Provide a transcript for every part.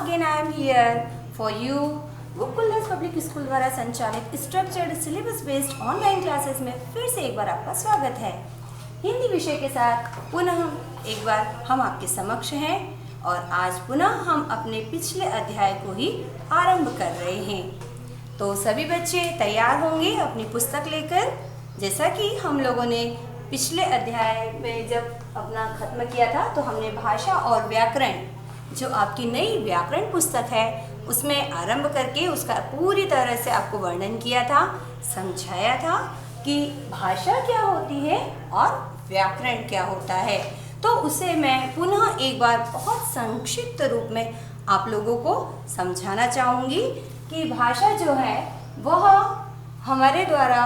again I am here for you. Gokuldas public school द्वारा संचालित structured syllabus based online classes में फिर से एक बार आपका स्वागत है। हिंदी विषय के साथ पुनः एक बार हम आपके समक्ष हैं और आज पुनः हम अपने पिछले अध्याय को ही आरंभ कर रहे हैं। तो सभी बच्चे तैयार होंगे अपनी पुस्तक लेकर। जैसा कि हम लोगों ने पिछले अध्याय में जब अपना खत्म किया था तो हमने भाषा और व्याकरण, जो आपकी नई व्याकरण पुस्तक है, उसमें आरंभ करके उसका पूरी तरह से आपको वर्णन किया था, समझाया था कि भाषा क्या होती है और व्याकरण क्या होता है। तो उसे मैं पुनः एक बार बहुत संक्षिप्त रूप में आप लोगों को समझाना चाहूँगी कि भाषा जो है वह हमारे द्वारा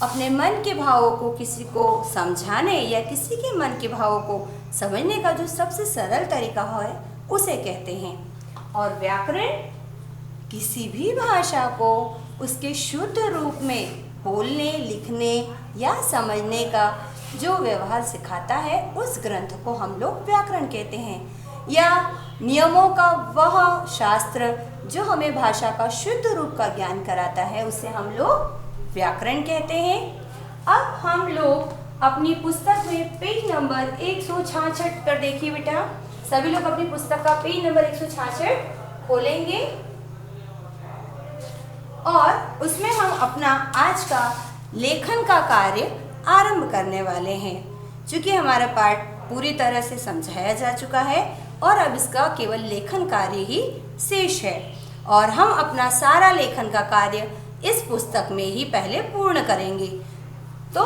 अपने मन के भावों को किसी को समझाने या किसी के मन के भावों को समझने का जो सबसे सरल तरीका है उसे कहते हैं। और व्याकरण किसी भी भाषा को उसके शुद्ध रूप में बोलने, लिखने या समझने का जो व्यवहार सिखाता है उस ग्रंथ को हम लोग व्याकरण कहते हैं। या नियमों का वह शास्त्र जो हमें भाषा का शुद्ध रूप का ज्ञान कराता है उसे हम लोग व्याकरण कहते हैं। अब हम लोग अपनी पुस्तक में पेज नंबर 166 पर देखिए बेटा, सभी लोग अपनी पुस्तक का पेज नंबर 166 खोलेंगे और उसमें हम अपना आज का लेखन का कार्य आरंभ करने वाले हैं। क्योंकि हमारा पाठ पूरी तरह से समझाया जा चुका है और अब इसका केवल लेखन कार्य ही शेष है और हम अपना सारा लेखन का कार्य इस पुस्तक में ही पहले पूर्ण करेंगे। तो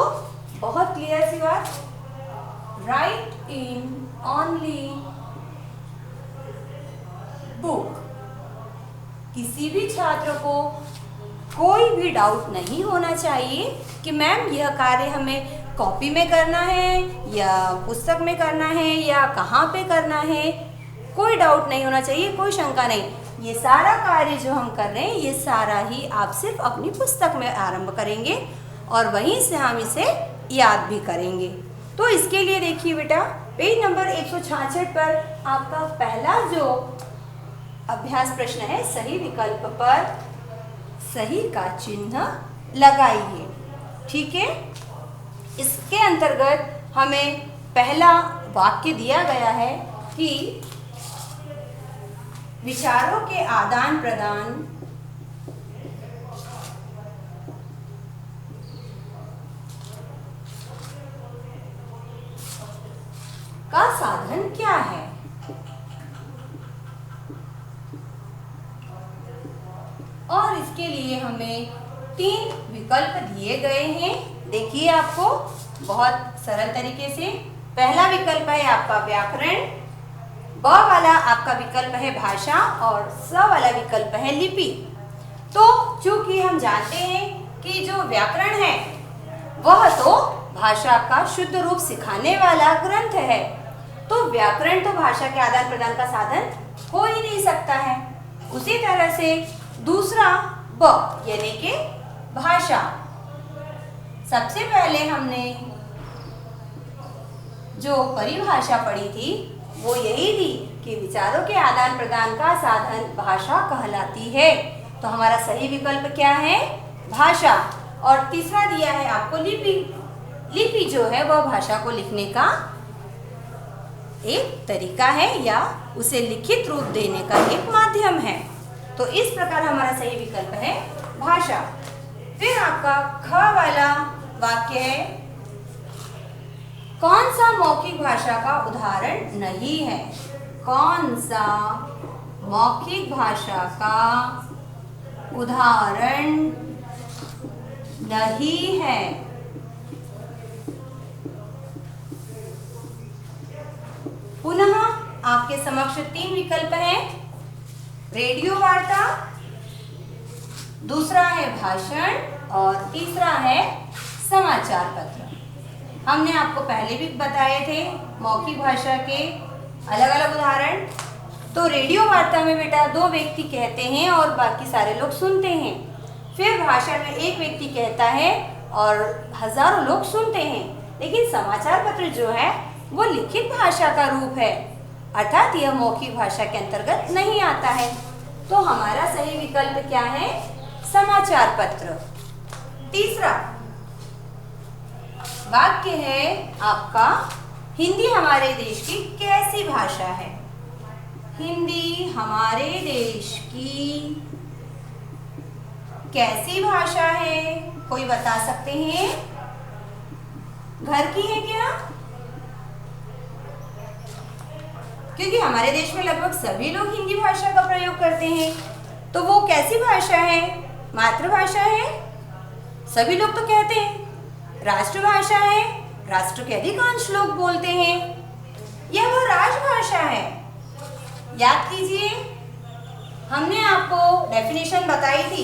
बहुत क्लियर सी बात, राइट इन ओनली बुक। किसी भी छात्र को कोई भी डाउट नहीं होना चाहिए कि मैम यह कार्य हमें कॉपी में करना है या पुस्तक में करना है या कहाँ पे करना है। कोई डाउट नहीं होना चाहिए, कोई शंका नहीं। ये सारा कार्य जो हम कर रहे हैं ये सारा ही आप सिर्फ अपनी पुस्तक में आरंभ करेंगे और वहीं से हम इसे याद भी करेंगे। तो इसके लिए देखिए बेटा, पेज नंबर 166 पर आपका पहला जो अभ्यास प्रश्न है, सही विकल्प पर सही का चिन्ह लगाइए। ठीक है, इसके अंतर्गत हमें पहला वाक्य दिया गया है कि विचारों के आदान प्रदान का साधन क्या है। और इसके लिए हमें 3 विकल्प दिए गए हैं। देखिए आपको बहुत सरल तरीके से, पहला विकल्प है आपका व्याकरण, ब वाला आपका विकल्प है भाषा और स वाला विकल्प है लिपि। तो चूंकि हम जानते हैं कि जो व्याकरण है वह तो भाषा का शुद्ध रूप सिखाने वाला ग्रंथ है, तो व्याकरण तो भाषा के आदान प्रदान का साधन हो ही नहीं सकता है। उसी तरह से दूसरा ब यानी कि भाषा, सबसे पहले हमने जो परिभाषा पढ़ी थी वो यही थी कि विचारों के आदान प्रदान का साधन भाषा कहलाती है। तो हमारा सही विकल्प क्या है? भाषा। और तीसरा दिया है आपको लिपि। लिपि जो है वह भाषा को लिखने का एक तरीका है या उसे लिखित रूप देने का एक माध्यम है। तो इस प्रकार हमारा सही विकल्प है भाषा। फिर आपका ख वाला वाक्य है, कौन सा मौखिक भाषा का उदाहरण नहीं है। कौन सा मौखिक भाषा का उदाहरण नहीं है। पुनः आपके समक्ष 3 विकल्प हैं, रेडियो वार्ता, दूसरा है भाषण और तीसरा है समाचार पत्र। हमने आपको पहले भी बताए थे मौखिक भाषा के अलग अलग उदाहरण। तो रेडियो वार्ता में बेटा 2 व्यक्ति कहते हैं और बाकी सारे लोग सुनते हैं। फिर भाषण में 1 व्यक्ति कहता है और हजारों लोग सुनते हैं। लेकिन समाचार पत्र जो है वो लिखित भाषा का रूप है। अर्थात यह मौखिक भाषा के अंतर्गत नहीं आता है। तो हमारा सही विकल्प क्या है? समाचार पत्र। तीसरा वाक्य है आपका, हिंदी हमारे देश की कैसी भाषा है? हिंदी हमारे देश की कैसी भाषा है? कोई बता सकते हैं? घर की है क्या? क्योंकि हमारे देश में लगभग सभी लोग हिंदी भाषा का प्रयोग करते हैं, तो वो कैसी भाषा है? मातृभाषा है? सभी लोग तो कहते हैं। राष्ट्रभाषा है? राष्ट्र के अधिकांश लोग बोलते हैं। यह वो राजभाषा है। याद कीजिए, हमने आपको डेफिनेशन बताई थी।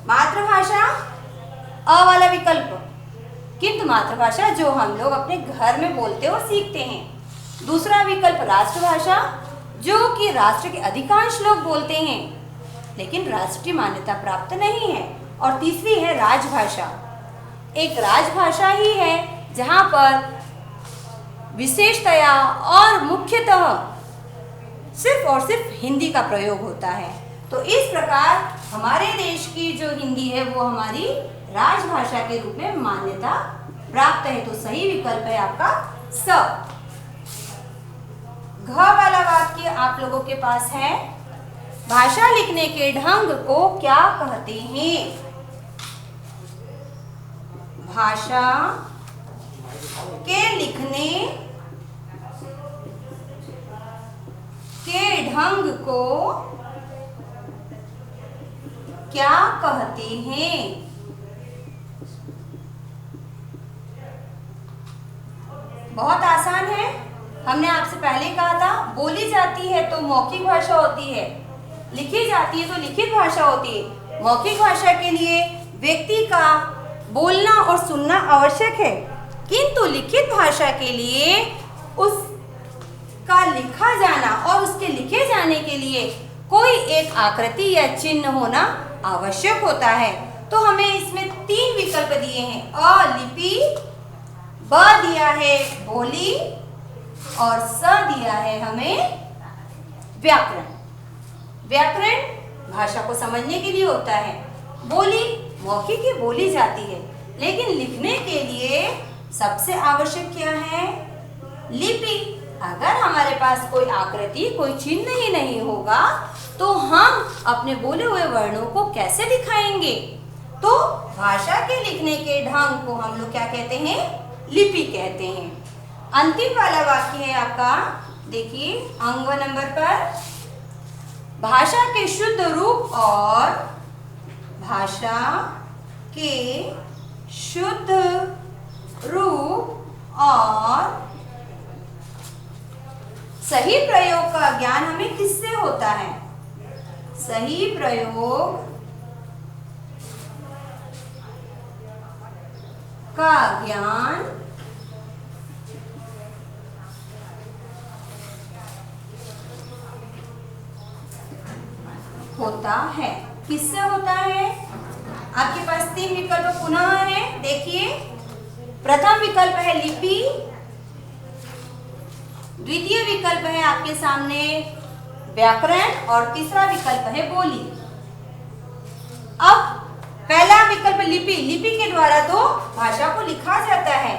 मातृभाषा अ वाला विकल्प, किंतु मातृभाषा जो हम लोग अपने घर में बोलते और सीखते हैं। दूसरा विकल्प राष्ट्रभाषा, जो कि राष्ट्र के अधिकांश लोग बोलते हैं लेकिन राष्ट्रीय मान्यता प्राप्त नहीं है। और तीसरी है राजभाषा। एक राजभाषा ही है जहाँ पर विशेषतया और मुख्यतः सिर्फ और सिर्फ हिंदी का प्रयोग होता है। तो इस प्रकार हमारे देश की जो हिंदी है वो हमारी राजभाषा के रूप में मान्यता प्राप्त है। तो सही विकल्प है आपका स। घ वाला वाक्य आप लोगों के पास है, भाषा लिखने के ढंग को क्या कहते हैं? भाषा के लिखने के ढंग को क्या कहते हैं? बहुत आसान है। हमने आपसे पहले कहा था, बोली जाती है तो मौखिक भाषा होती है, लिखी जाती है तो लिखित भाषा होती है। मौखिक भाषा के लिए व्यक्ति का बोलना और सुनना आवश्यक है, किंतु लिखित भाषा के लिए उसका लिखा जाना और उसके लिखे जाने के लिए कोई एक आकृति या चिन्ह होना आवश्यक होता है। तो हमें इसमें 3 विकल्प दिए हैं। अ लिपि, ब दिया है बोली और स दिया है हमें व्याकरण। व्याकरण भाषा को समझने के लिए होता है। बोली मौखिक ही बोली जाती है, लेकिन लिखने के लिए सबसे आवश्यक क्या है? लिपि। अगर हमारे पास कोई आकृति, कोई चिन्ह ही नहीं होगा तो हम अपने बोले हुए वर्णों को कैसे दिखाएंगे? तो भाषा के लिखने के ढंग को हम लोग क्या कहते हैं? लिपि कहते हैं। अंतिम वाला वाक्य है आपका, देखिए अंक नंबर पर, भाषा के शुद्ध रूप और भाषा के शुद्ध रूप और सही प्रयोग का ज्ञान हमें किससे होता है? सही प्रयोग का ज्ञान होता है। किससे होता है? आपके पास 3 विकल्प पुनः है। देखिए, प्रथम विकल्प है लिपि, द्वितीय विकल्प है आपके सामने व्याकरण और तीसरा विकल्प है बोली। अब पहला विकल्प लिपि, लिपि के द्वारा तो भाषा को लिखा जाता है।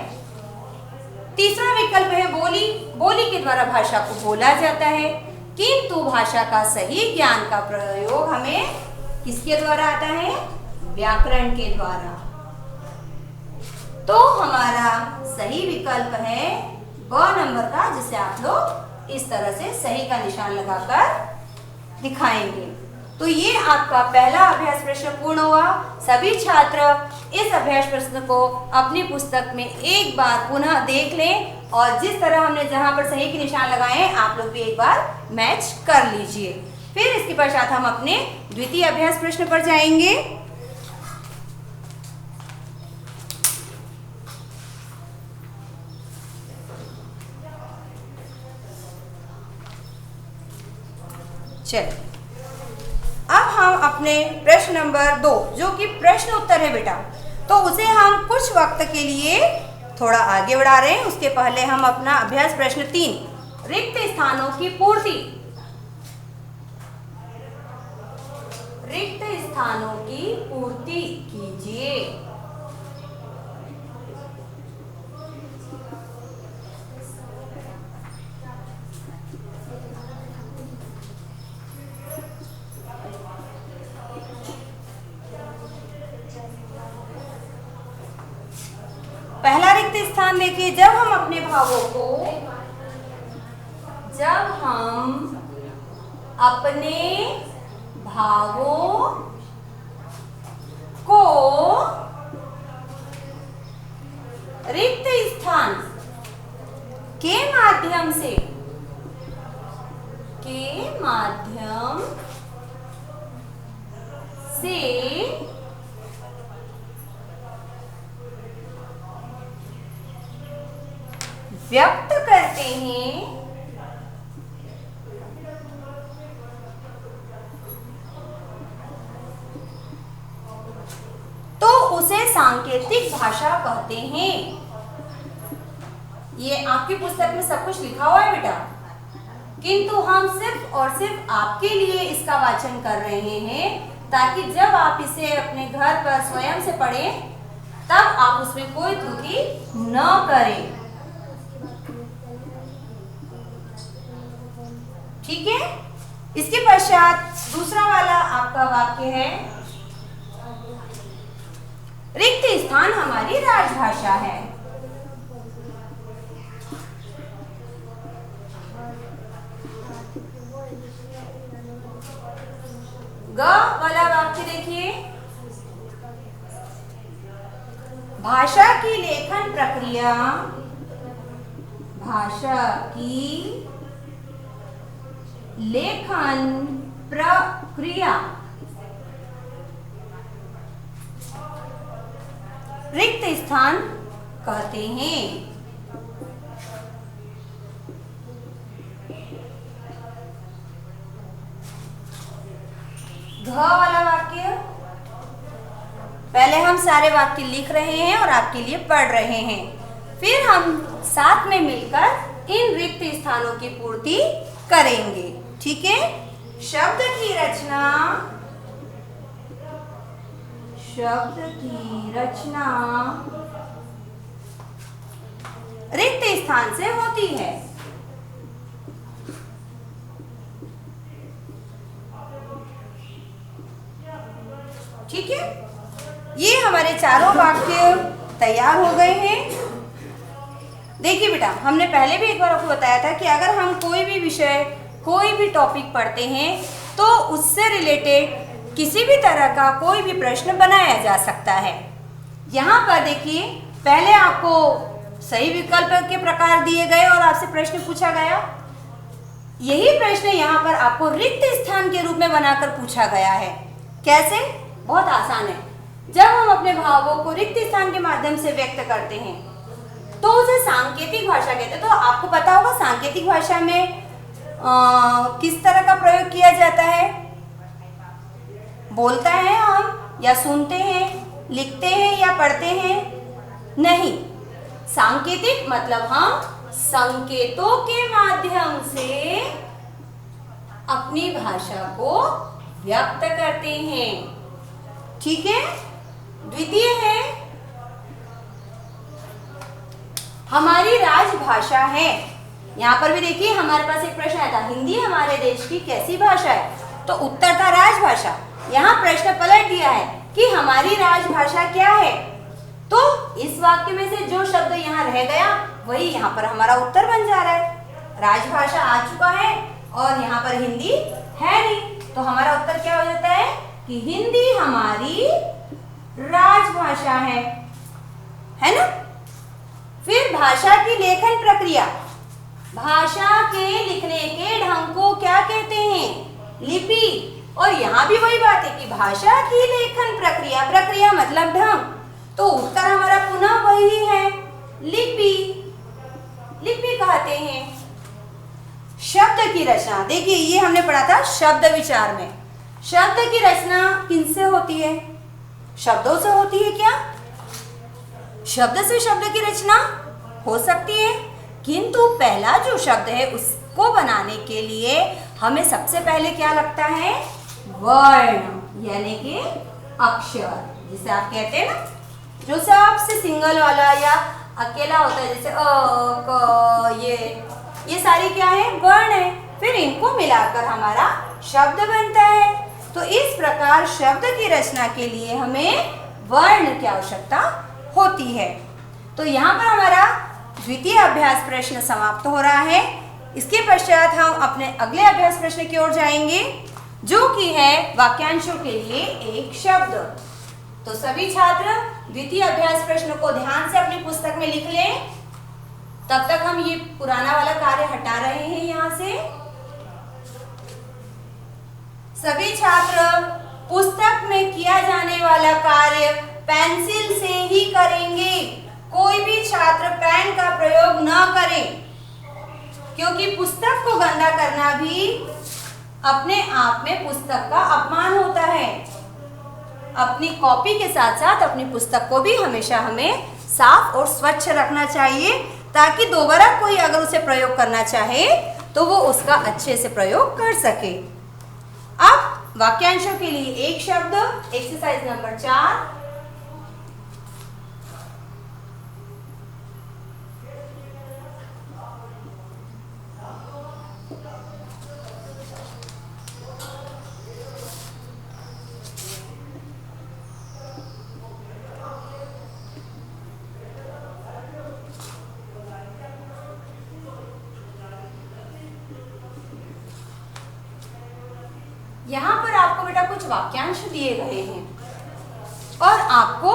तीसरा विकल्प है बोली, बोली के द्वारा भाषा को बोला जाता है। किंतु भाषा का सही ज्ञान का प्रयोग हमें किसके द्वारा आता है? व्याकरण के द्वारा। तो हमारा सही विकल्प है ब नंबर का, जिसे आप लोग इस तरह से सही का निशान लगाकर दिखाएंगे। तो ये आपका पहला अभ्यास प्रश्न पूर्ण हुआ। सभी छात्र इस अभ्यास प्रश्न को अपनी पुस्तक में एक बार पुनः देख लें और जिस तरह हमने जहां पर सही के निशान लगाए हैं आप लोग भी एक बार मैच कर लीजिए। फिर इसके पश्चात हम अपने द्वितीय अभ्यास प्रश्न पर जाएंगे। चलिए, अब हम अपने प्रश्न नंबर 2 जो कि प्रश्न उत्तर है बेटा, तो उसे हम कुछ वक्त के लिए थोड़ा आगे बढ़ा रहे हैं। उसके पहले हम अपना अभ्यास प्रश्न 3 रिक्त स्थानों की पूर्ति, रिक्त स्थानों की पूर्ति कीजिए। पहला रिक्त स्थान देखिए, जब हम अपने भावों को रिक्त स्थान के माध्यम से व्यक्त करते हैं, तो उसे सांकेतिक भाषा कहते हैं। ये आपकी पुस्तक में सब कुछ लिखा हुआ है बेटा, किंतु हम सिर्फ और सिर्फ आपके लिए इसका वाचन कर रहे हैं, ताकि जब आप इसे अपने घर पर स्वयं से पढ़ें तब आप उसमें कोई त्रुटि न करें। ठीक है। इसके पश्चात दूसरा वाला आपका वाक्य है, रिक्त स्थान हमारी राजभाषा है। ग वाला वाक्य देखिए, भाषा की लेखन प्रक्रिया, भाषा की लेखन प्रक्रिया रिक्त स्थान कहते हैं। घ वाला वाक्य, पहले हम सारे वाक्य लिख रहे हैं और आपके लिए पढ़ रहे हैं, फिर हम साथ में मिलकर इन रिक्त स्थानों की पूर्ति करेंगे। ठीक है। शब्द की रचना, शब्द की रचना रिक्त स्थान से होती है। ठीक है। ये हमारे चारों वाक्य तैयार हो गए हैं। देखिए बेटा, हमने पहले भी एक बार आपको बताया था कि अगर हम कोई भी विषय, कोई भी टॉपिक पढ़ते हैं तो उससे रिलेटेड किसी भी तरह का कोई भी प्रश्न बनाया जा सकता है। यहाँ पर देखिए, पहले आपको सही विकल्प के प्रकार दिए गए और आपसे प्रश्न पूछा गया। यही प्रश्न यहाँ पर आपको रिक्त स्थान के रूप में बनाकर पूछा गया है। कैसे? बहुत आसान है। जब हम अपने भावों को रिक्त स्थान के माध्यम से व्यक्त करते हैं तो उसे सांकेतिक भाषा कहते हैं। तो आपको पता होगा सांकेतिक भाषा में किस तरह का प्रयोग किया जाता है? बोलता है हम, या सुनते हैं, लिखते हैं या पढ़ते हैं? नहीं, सांकेतिक मतलब हम संकेतों के माध्यम से अपनी भाषा को व्यक्त करते हैं। ठीक है। द्वितीय है, हमारी राजभाषा है। यहाँ पर भी देखिए, हमारे पास एक प्रश्न आया था, हिंदी हमारे देश की कैसी भाषा है? तो उत्तर था राजभाषा। यहाँ प्रश्न पलट दिया है कि हमारी राजभाषा क्या है। तो इस वाक्य में से जो शब्द यहाँ रह गया वही यहाँ पर हमारा उत्तर बन जा रहा है। राजभाषा आ चुका है और यहाँ पर हिंदी है नहीं, तो हमारा उत्तर क्या हो जाता है कि हिंदी हमारी राजभाषा है ना। फिर भाषा की लेखन प्रक्रिया, भाषा के लिखने के ढंग को क्या कहते हैं? लिपि। और यहाँ भी वही बात है कि भाषा की लेखन प्रक्रिया, प्रक्रिया मतलब ढंग, तो उत्तर हमारा पुनः वही है, लिपि। लिपि कहते हैं। शब्द की रचना, देखिए ये हमने पढ़ा था शब्द विचार में। शब्द की रचना किनसे होती है? शब्दों से होती है क्या? शब्द से शब्द की रचना हो सकती है, किंतु पहला जो शब्द है उसको बनाने के लिए हमें सबसे पहले क्या लगता है? वर्ण, यानी कि अक्षर, जिसे आप कहते हैं ना, जो सबसे सिंगल वाला या अकेला होता है, जैसे अ, क, ये सारी क्या है? वर्ण है। फिर इनको मिलाकर हमारा शब्द बनता है। तो इस प्रकार शब्द की रचना के लिए हमें वर्ण की आवश्यकता होती है। तो यहाँ पर हमारा द्वितीय अभ्यास प्रश्न समाप्त हो रहा है। इसके पश्चात हम अपने अगले अभ्यास प्रश्न की ओर जाएंगे, जो कि है वाक्यांशों के लिए एक शब्द। तो सभी छात्र द्वितीय अभ्यास प्रश्न को ध्यान से अपनी पुस्तक में लिख लें। तब तक हम ये पुराना वाला कार्य हटा रहे हैं यहाँ से। सभी छात्र पुस्तक में किया जाने वाला कार्य पेंसिल से ही करेंगे। कोई भी छात्र पेन का प्रयोग न करे, क्योंकि पुस्तक को गंदा करना भी अपने आप में पुस्तक का अपमान होता है। अपनी कॉपी के साथ साथ अपनी पुस्तक को भी हमेशा हमें साफ और स्वच्छ रखना चाहिए, ताकि दोबारा कोई अगर उसे प्रयोग करना चाहे तो वो उसका अच्छे से प्रयोग कर सके। अब वाक्यांशों के लिए एक शब्द, एक्सरसाइज नंबर 4। यहाँ पर आपको बेटा कुछ वाक्यांश दिए गए हैं और आपको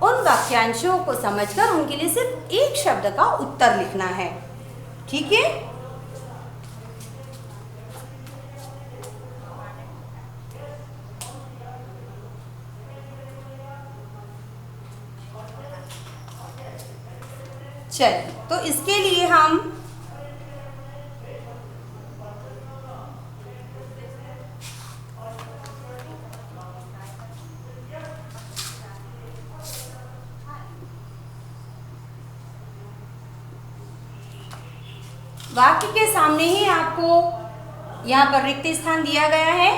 उन वाक्यांशों को समझकर उनके लिए सिर्फ एक शब्द का उत्तर लिखना है। ठीक है? चलिए, तो इसके लिए हम वाक्य के सामने ही आपको यहाँ पर रिक्त स्थान दिया गया है।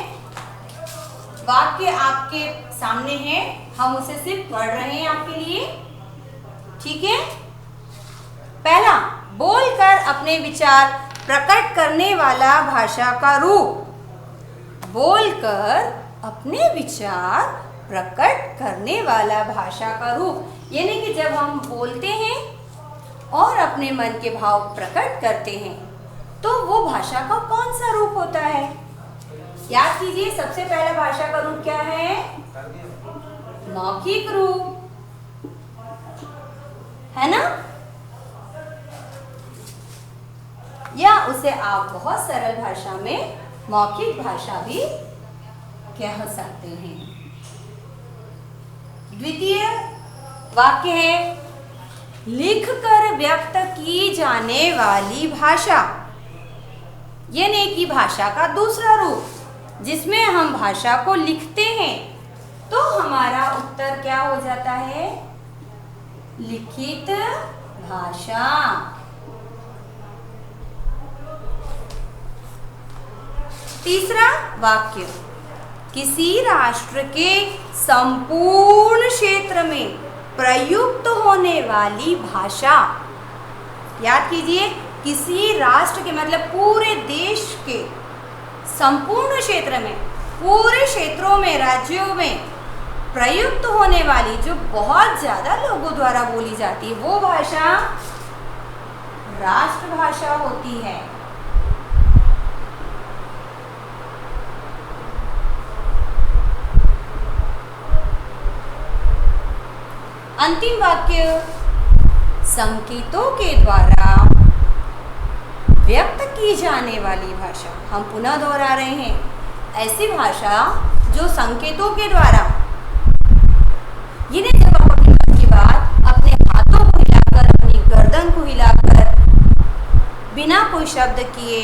वाक्य आपके सामने है, हम उसे सिर्फ पढ़ रहे हैं आपके लिए। ठीक है? पहला, बोलकर अपने विचार प्रकट करने वाला भाषा का रूप। बोलकर अपने विचार प्रकट करने वाला भाषा का रूप, यानी कि जब हम बोलते हैं और अपने मन के भाव प्रकट करते हैं तो वो भाषा का कौन सा रूप होता है? याद कीजिए, सबसे पहला भाषा का रूप क्या है? मौखिक रूप, है ना? या उसे आप बहुत सरल भाषा में मौखिक भाषा भी कह सकते हैं। द्वितीय वाक्य है लिखकर व्यक्त की जाने वाली भाषा, यानी कि भाषा का दूसरा रूप, जिसमें हम भाषा को लिखते हैं। तो हमारा उत्तर क्या हो जाता है? लिखित भाषा। तीसरा वाक्य, किसी राष्ट्र के संपूर्ण क्षेत्र में प्रयुक्त होने वाली भाषा। याद कीजिए, किसी राष्ट्र के मतलब पूरे देश के संपूर्ण क्षेत्र में, पूरे क्षेत्रों में, राज्यों में प्रयुक्त होने वाली, जो बहुत ज्यादा लोगों द्वारा बोली जाती है, वो भाषा राष्ट्रभाषा होती है। अंतिम वाक्य, संकेतों के द्वारा व्यक्त की जाने वाली भाषा। हम पुनः दोहरा रहे हैं, ऐसी भाषा जो संकेतों के द्वारा, यानी जब आप अपनी मन की बात अपने हाथों को हिलाकर, अपनी गर्दन को हिलाकर, बिना कोई शब्द किए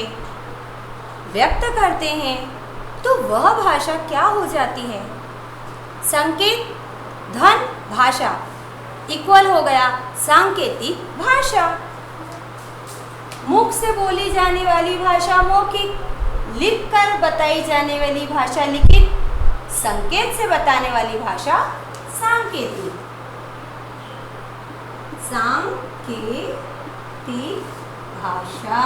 व्यक्त करते हैं, तो वह भाषा क्या हो जाती है? संकेत धन भाषा इक्वल हो गया सांकेतिक भाषा। मुख से बोली जाने वाली भाषा मौखिक, लिखकर बताई जाने वाली भाषा लिखित, संकेत से बताने वाली भाषा सांकेतिक। सांकेतिक भाषा।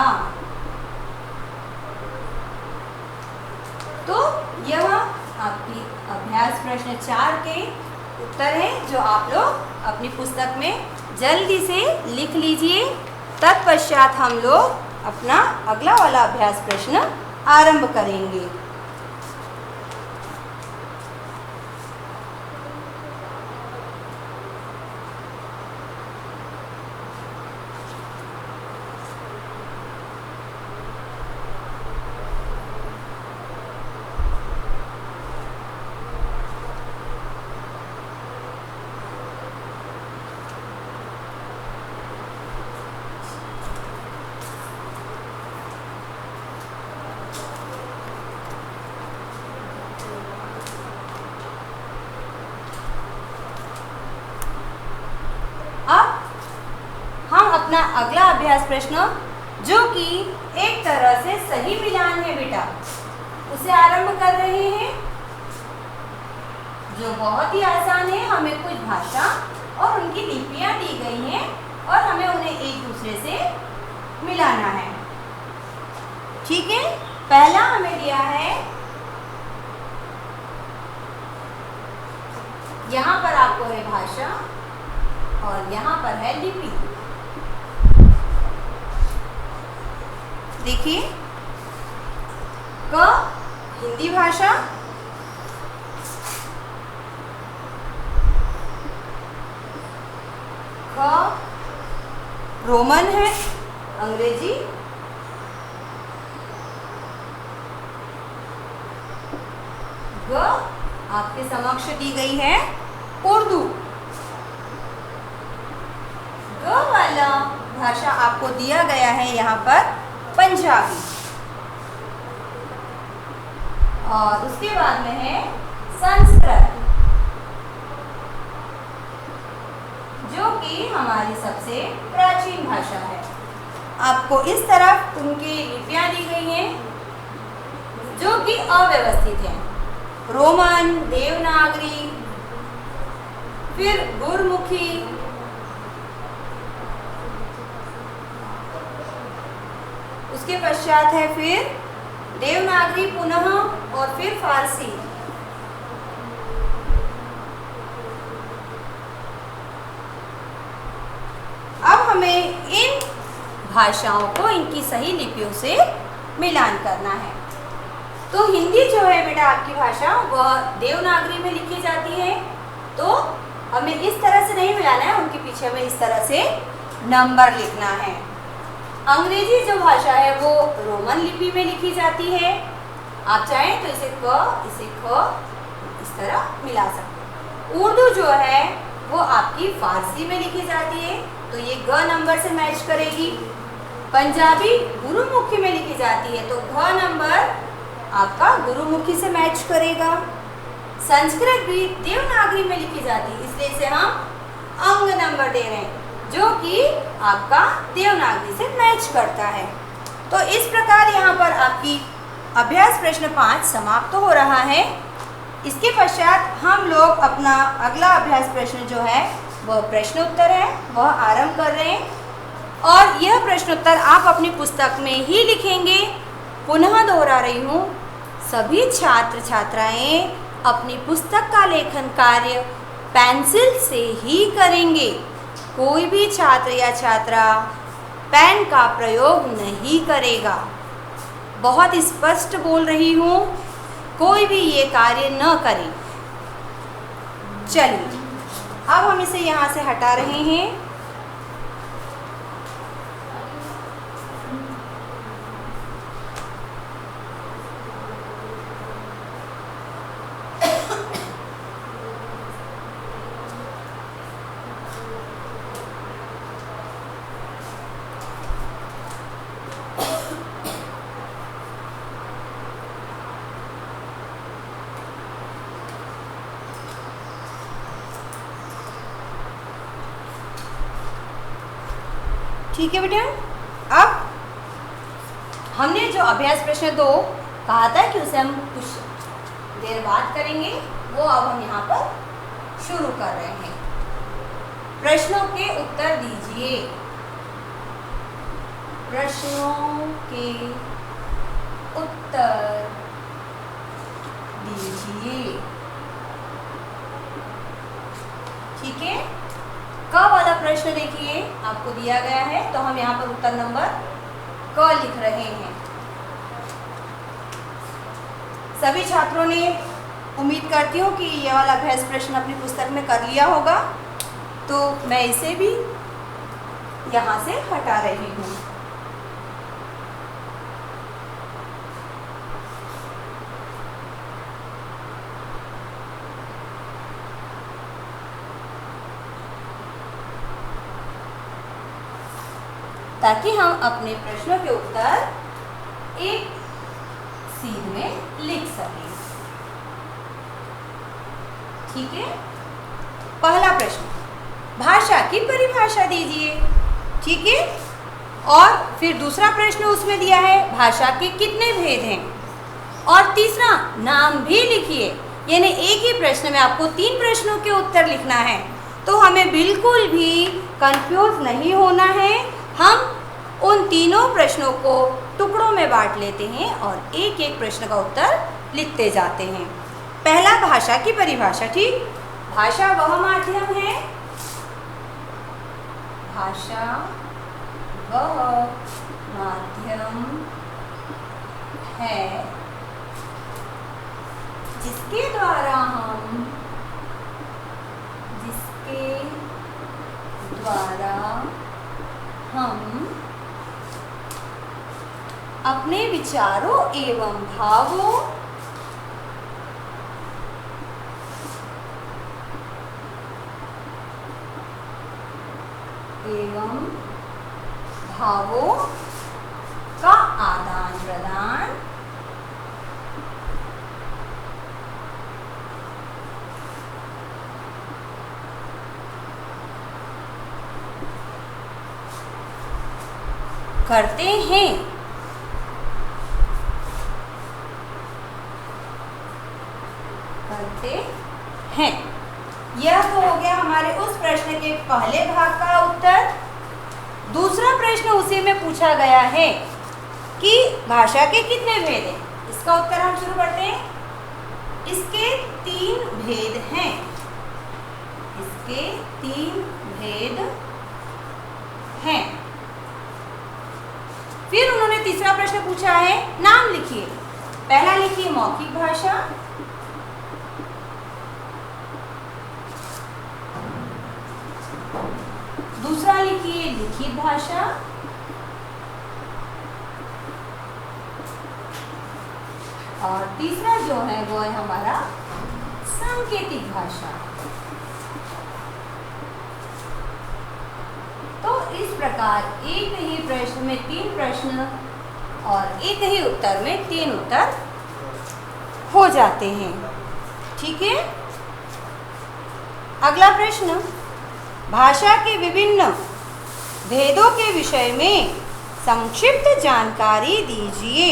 तो यह आपकी अभ्यास प्रश्न 4 के उत्तर है, जो आप लोग अपनी पुस्तक में जल्दी से लिख लीजिए। तत्पश्चात हम लोग अपना अगला वाला अभ्यास प्रश्न आरंभ करेंगे। अपना अगला अभ्यास प्रश्न, जो कि एक तरह से सही मिलान है बेटा, उसे आरंभ कर रहे हैं, जो बहुत ही आसान है। हमें कुछ भाषा और उनकी लिपियां दी गई हैं और हमें उन्हें एक दूसरे से मिलाना है। ठीक है, पहला हमें दिया है, यहाँ पर आपको है भाषा और यहाँ पर है लिपि। देखिए, क हिंदी भाषा, ख रोमन है अंग्रेजी, ग आपके समक्ष दी गई है उर्दू। ग वाला भाषा आपको दिया गया है यहाँ पर पंजाबी, और उसके बाद में है संस्कृत, जो कि हमारी सबसे प्राचीन भाषा है। आपको इस तरफ उनकी लिपियां दी गई हैं, जो कि अव्यवस्थित हैं। रोमन, देवनागरी, फिर गुरमुखी, उसके पश्चात है फिर देवनागरी पुनः, और फिर फारसी। अब हमें इन भाषाओं को इनकी सही लिपियों से मिलान करना है। तो हिंदी जो है बेटा आपकी भाषा, वह देवनागरी में लिखी जाती है, तो हमें इस तरह से नहीं मिलाना है, उनके पीछे हमें इस तरह से नंबर लिखना है। अंग्रेजी जो भाषा है वो रोमन लिपि में लिखी जाती है। आप चाहें तो इसे क, इसे ख इस तरह मिला सकते हैं। उर्दू जो है वो आपकी फारसी में लिखी जाती है, तो ये ग नंबर से मैच करेगी। पंजाबी गुरुमुखी में लिखी जाती है, तो घ नंबर आपका गुरुमुखी से मैच करेगा। संस्कृत भी देवनागरी में लिखी जाती है, इसलिए इसे हम अंग नंबर दे रहे हैं, जो कि आपका देवनागरी से मैच करता है। तो इस प्रकार यहाँ पर आपकी अभ्यास प्रश्न 5 समाप्त हो रहा है। इसके पश्चात हम लोग अपना अगला अभ्यास प्रश्न जो है वह प्रश्नोत्तर है, वह आरंभ कर रहे हैं, और यह प्रश्नोत्तर आप अपनी पुस्तक में ही लिखेंगे। पुनः दोहरा रही हूँ, सभी छात्र छात्राएं अपनी पुस्तक का लेखन कार्य पेंसिल से ही करेंगे। कोई भी छात्र या छात्रा पेन का प्रयोग नहीं करेगा। बहुत स्पष्ट बोल रही हूँ, कोई भी ये कार्य न करे। चलिए, अब हम इसे यहाँ से हटा रहे हैं। ठीक है बेटा, अब जो अभ्यास प्रश्न 2 कहा था कि उसे हम कुछ देर बाद करेंगे, वो अब हम यहाँ पर शुरू कर रहे हैं। प्रश्नों के उत्तर दीजिए। प्रश्नों के उत्तर दीजिए। ठीक है, क वाला प्रश्न देखिए आपको दिया गया है, तो हम यहाँ पर उत्तर नंबर क लिख रहे हैं। सभी छात्रों ने, उम्मीद करती हूँ कि यह वाला अभ्यास प्रश्न अपनी पुस्तक में कर लिया होगा, तो मैं इसे भी यहाँ से हटा रही हूँ। ताकि हम अपने प्रश्नों के उत्तर एक सीध में लिख सकें। ठीक है, पहला प्रश्न, भाषा की परिभाषा दीजिए। ठीक है, और फिर दूसरा प्रश्न उसमें दिया है भाषा के कितने भेद हैं, और तीसरा नाम भी लिखिए। यानी एक ही प्रश्न में आपको 3 प्रश्नों के उत्तर लिखना है, तो हमें बिल्कुल भी कंफ्यूज नहीं होना है। हम उन तीनों प्रश्नों को टुकड़ों में बांट लेते हैं और एक एक प्रश्न का उत्तर लिखते जाते हैं। पहला, भाषा की परिभाषा। ठीक, भाषा वह माध्यम है, भाषा वह माध्यम है जिसके द्वारा हम अपने विचारों एवं भावों का आदान प्रदान करते हैं। यह तो हो गया हमारे उस प्रश्न के पहले भाग का उत्तर। दूसरा प्रश्न उसी में पूछा गया है कि भाषा के कितने भेद हैं। इसका उत्तर हम शुरू करते हैं। इसके 3 भेद हैं। इसके 3 भेद हैं। फिर उन्होंने तीसरा प्रश्न पूछा है, नाम लिखिए। पहला लिखिए मौखिक भाषा, दूसरा लिखिए लिखित भाषा, और तीसरा जो है वो है हमारा सांकेतिक भाषा। तो इस प्रकार एक ही प्रश्न में 3 प्रश्न और एक ही उत्तर में 3 उत्तर हो जाते हैं। ठीक है, अगला प्रश्न, भाषा के विभिन्न भेदों के विषय में संक्षिप्त जानकारी दीजिए।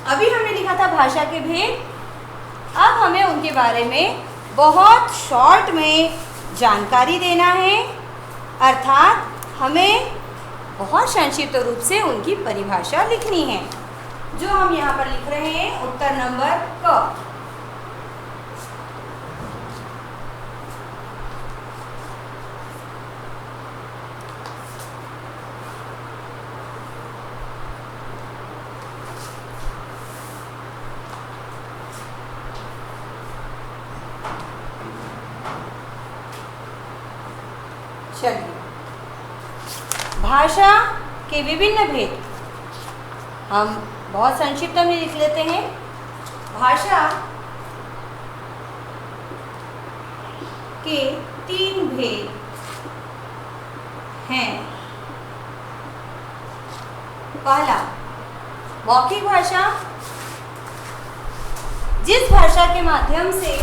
अभी हमने लिखा था भाषा के भेद, अब हमें उनके बारे में बहुत शॉर्ट में जानकारी देना है, अर्थात हमें बहुत संक्षिप्त रूप से उनकी परिभाषा लिखनी है, जो हम यहाँ पर लिख रहे हैं उत्तर नंबर क। चलिए, भाषा के विभिन्न भेद हम बहुत संक्षिप्त में लिख लेते हैं। भाषा के 3 भेद हैं। पहला, मौखिक भाषा, जिस भाषा के माध्यम से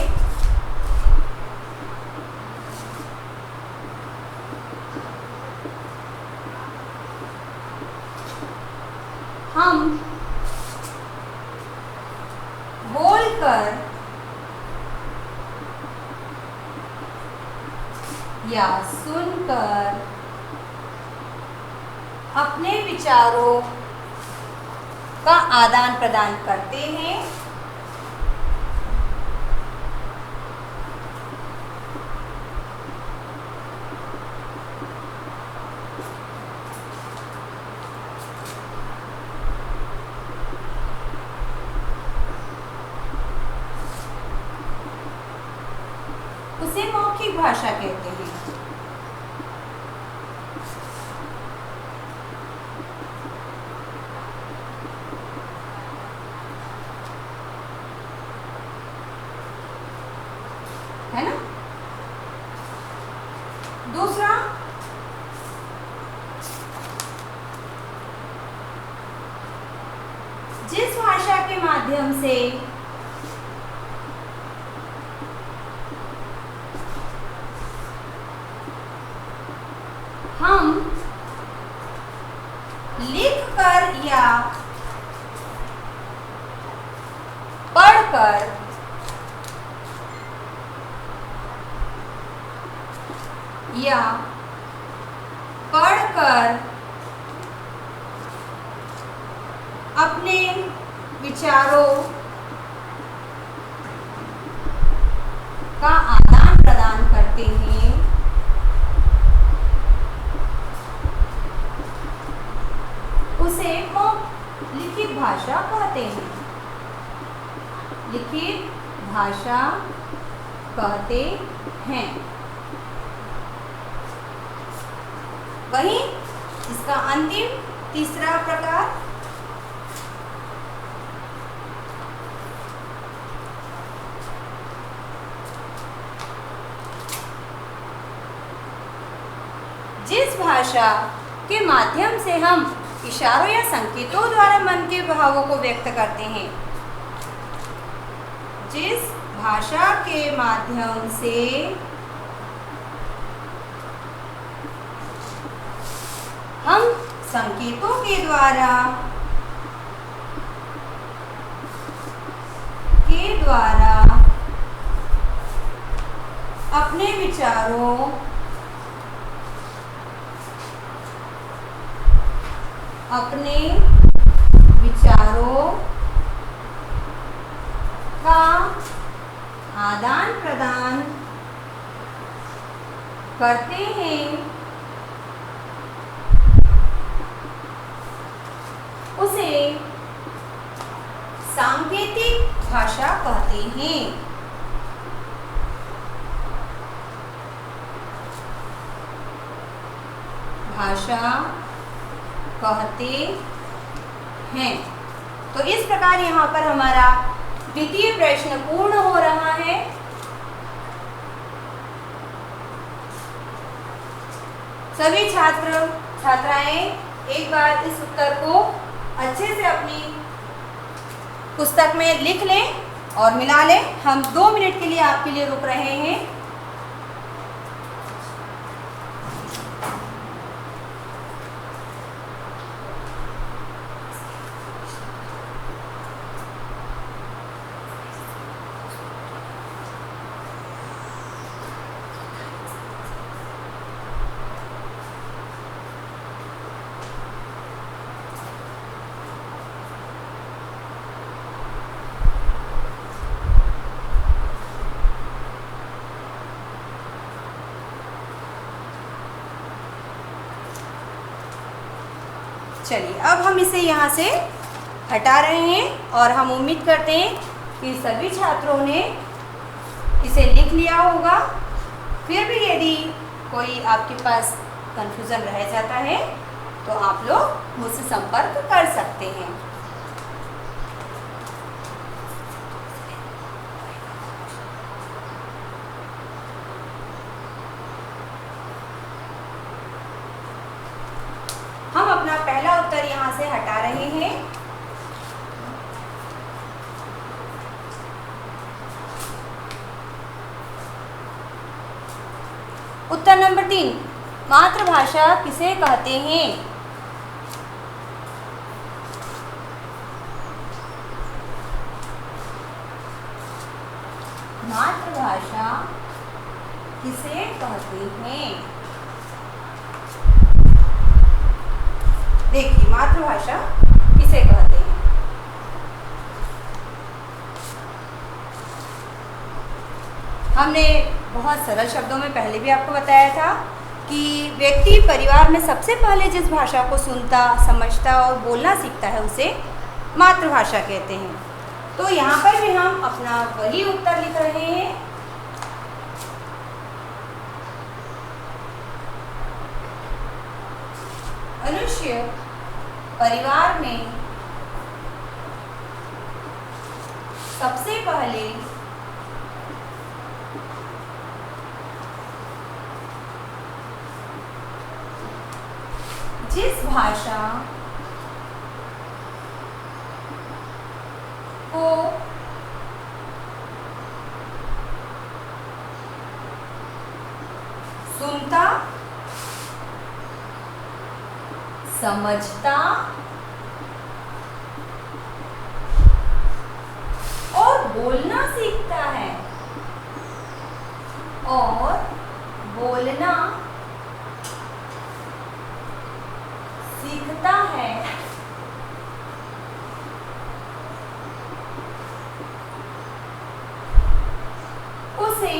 हम बोलकर या सुनकर अपने विचारों का आदान प्रदान करते हैं। उसे मौखिक भाषा कहते हैं। है ना? दूसरा, जिस भाषा के माध्यम से हम लिखकर या पढ़कर अपने विचारों का आदान प्रदान करते हैं, उसे लिखित भाषा कहते हैं। लिखित भाषा कहते हैं। वहीं इसका अंतिम तीसरा प्रकार, जिस भाषा के माध्यम से हम इशारों या संकेतों द्वारा मन के भावों को व्यक्त करते हैं। जिस भाषा के माध्यम से हम संकेतों के द्वारा अपने विचारों का आदान प्रदान करते हैं, उसे सांकेतिक भाषा कहते हैं। भाषा कहते हैं। तो इस प्रकार यहाँ पर हमारा द्वितीय प्रश्न पूर्ण हो रहा है। सभी छात्र छात्राएं एक बार इस उत्तर को अच्छे से अपनी पुस्तक में लिख लें और मिला लें। हम 2 मिनट के लिए आपके लिए रुक रहे हैं। चलिए अब हम इसे यहाँ से हटा रहे हैं और हम उम्मीद करते हैं कि सभी छात्रों ने इसे लिख लिया होगा। फिर भी यदि कोई आपके पास कन्फ्यूज़न रह जाता है तो आप लोग मुझसे संपर्क कर सकते हैं। हम अपना पहला उत्तर यहाँ से हटा रहे हैं। उत्तर नंबर 3, मातृभाषा किसे कहते हैं? मातृभाषा किसे कहते हैं? देखिए, मातृभाषा किसे कहते हैं? हमने बहुत सरल शब्दों में पहले भी आपको बताया था कि व्यक्ति परिवार में सबसे पहले जिस भाषा को सुनता, समझता और बोलना सीखता है उसे मातृभाषा कहते हैं। तो यहाँ पर भी हम अपना वही उत्तर लिख रहे हैं। मनुष्य परिवार में सबसे पहले जिस भाषा को सुनता, समझता और बोलना सीखता है और बोलना सीखता है, उसे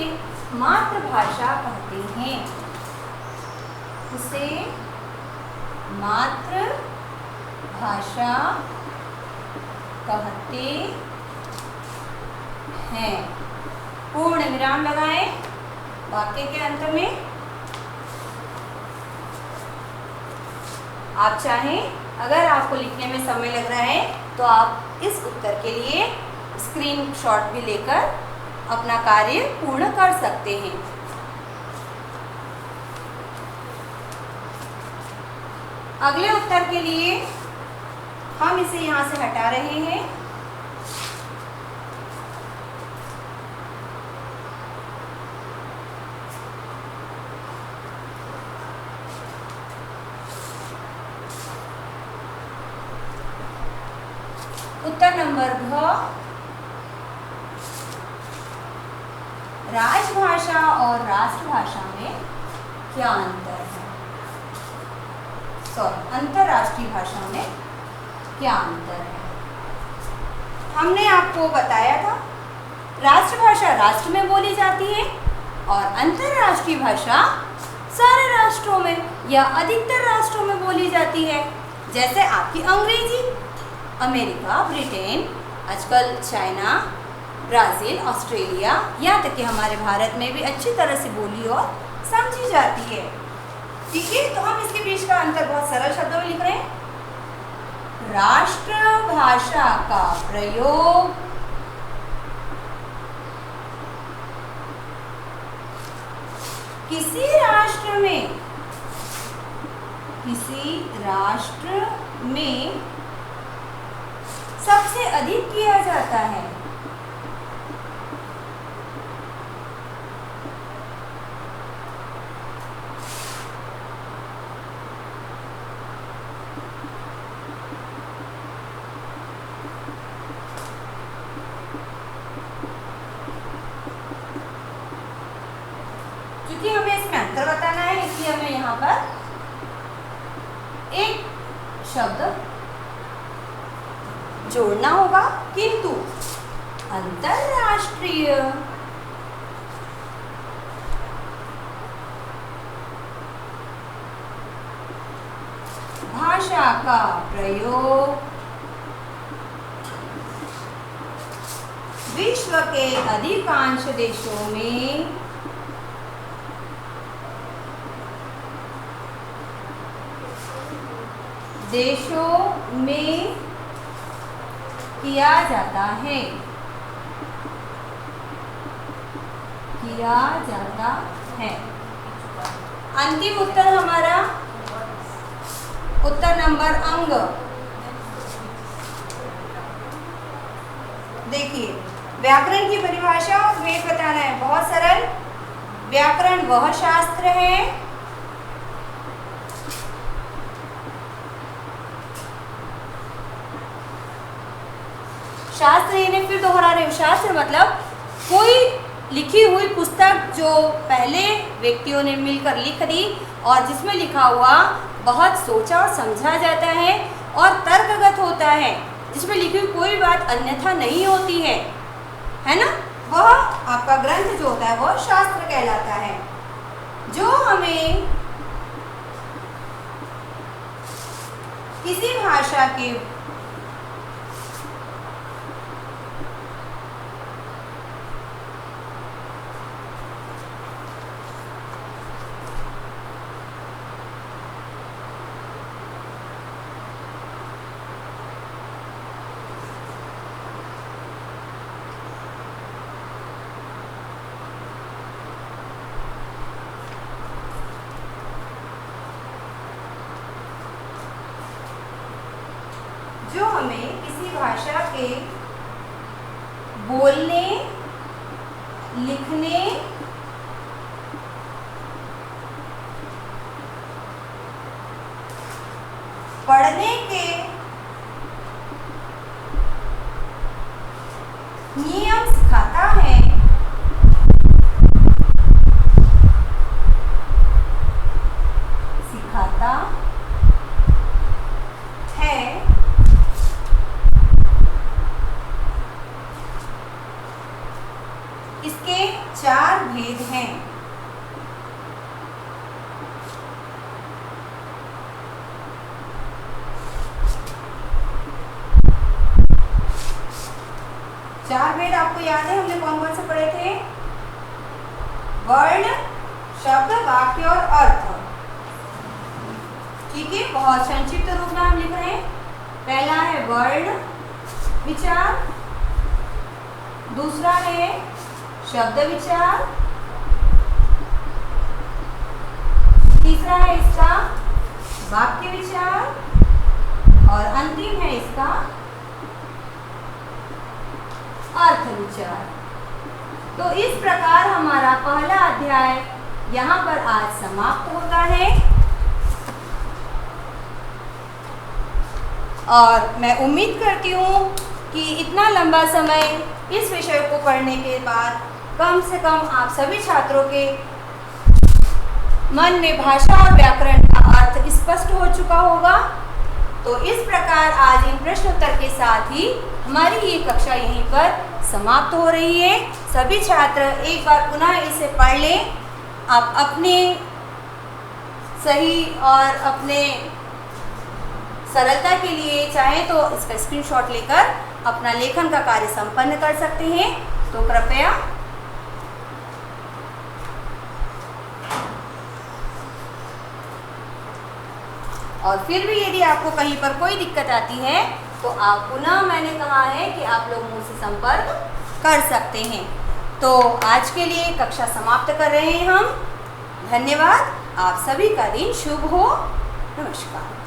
मातृभाषा कहते हैं। उसे मातृभाषा कहते हैं। पूर्ण विराम लगाएं वाक्य के अंत में। आप चाहें, अगर आपको लिखने में समय लग रहा है तो आप इस उत्तर के लिए स्क्रीनशॉट भी लेकर अपना कार्य पूर्ण कर सकते हैं। अगले उत्तर के लिए हम इसे यहाँ से हटा रहे हैं। उत्तर नंबर घ, राजभाषा और राष्ट्रभाषा में क्या अंतर है? अंतरराष्ट्रीय भाषा में क्या अंतर है? हमने आपको बताया था राष्ट्रभाषा राष्ट्र में बोली जाती है और अंतरराष्ट्रीय भाषा सारे राष्ट्रों में या अधिकतर राष्ट्रों में बोली जाती है। जैसे आपकी अंग्रेजी, अमेरिका, ब्रिटेन, आजकल चाइना, ब्राज़ील, ऑस्ट्रेलिया, यहाँ तक कि हमारे भारत में भी अच्छी तरह से बोली और समझी जाती है। ठीक है, तो हम इसके बीच का अंतर बहुत सरल शब्दों में लिख रहे हैं। राष्ट्रभाषा का प्रयोग किसी राष्ट्र में सबसे अधिक किया जाता है। क्योंकि हमें इसमें अंतर बताना है, इसलिए हमें यहाँ पर एक शब्द जोड़ना होगा, किंतु अंतरराष्ट्रीय भाषा का प्रयोग विश्व के अधिकांश देशों में किया जाता है। अंतिम उत्तर हमारा उत्तर नंबर अंग। देखिए, व्याकरण की परिभाषा और वेद बताना है, बहुत सरल। व्याकरण वह शास्त्र है शास्त्र, इन्हें फिर दोहरा रहे हूं, शास्त्र मतलब कोई लिखी हुई पुस्तक जो पहले व्यक्तियों ने मिलकर लिख दी और जिसमें लिखा हुआ बहुत सोचा और समझा जाता है और तर्कगत होता है, जिसमें लिखी हुई कोई बात अन्यथा नहीं होती है ना, वह आपका ग्रंथ जो होता है वह शास्त्र कहलाता है। जो हमें किसी भाषा के भाषा के बोलने, लिखने, पढ़ने के नियम सिखाता है, इसके 4 भेद हैं। चार भेद आपको याद है, हमने कौन कौन से पढ़े थे? वर्ण, शब्द, वाक्य और अर्थ। ठीक है, बहुत संक्षिप्त रूप में हम लिख रहे हैं। पहला है वर्ण विचार, दूसरा है शब्द विचार, तीसरा है इसका वाक्य विचार और अंतिम है इसका अर्थ विचार। तो इस प्रकार हमारा पहला अध्याय यहाँ पर आज समाप्त होता है और मैं उम्मीद करती हूँ कि इतना लंबा समय इस विषय को पढ़ने के बाद कम से कम आप सभी छात्रों के मन में भाषा और व्याकरण का अर्थ स्पष्ट हो चुका होगा। तो इस प्रकार आज इन प्रश्न उत्तर के साथ ही हमारी ये कक्षा यहीं पर समाप्त हो रही है। सभी छात्र एक बार पुनः इसे पढ़ लें। आप अपने सही और अपने सरलता के लिए चाहें तो इसका स्क्रीनशॉट लेकर अपना लेखन का कार्य संपन्न कर सकते हैं। तो कृपया और फिर भी यदि आपको कहीं पर कोई दिक्कत आती है तो आप पुनः, मैंने कहा है कि आप लोग मुझसे संपर्क कर सकते हैं। तो आज के लिए कक्षा समाप्त कर रहे हैं हम। धन्यवाद। आप सभी का दिन शुभ हो। नमस्कार।